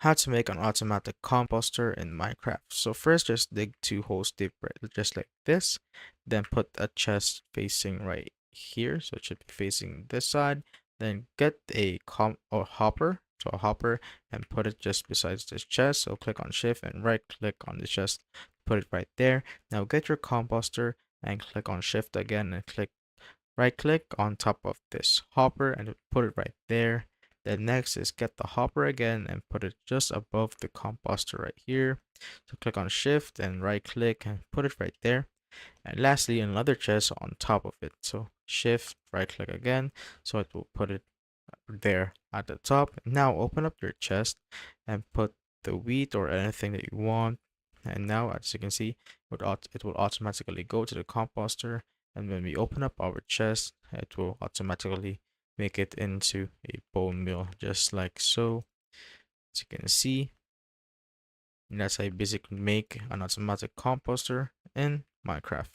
How to make an automatic composter in Minecraft. So first, just dig 2 holes deep, right, just like this. Then put a chest facing right here, so it should be facing this side. Then get a hopper, so a hopper, and put it just besides this chest. So click on Shift and right click on the chest, put it right there. Now get your composter and click on Shift again and right click on top of this hopper and put it right there. Then next is get the hopper again and put it just above the composter right here. So click on Shift and right click and put it right there. And lastly, another chest on top of it. So Shift, right click again. So it will put it there at the top. Now open up your chest and put the wheat or anything that you want. And now, as you can see, it will automatically go to the composter. And when we open up our chest, it will automatically make it into a bone meal, just like so. As you can see, and that's how you basically make an automatic composter in Minecraft.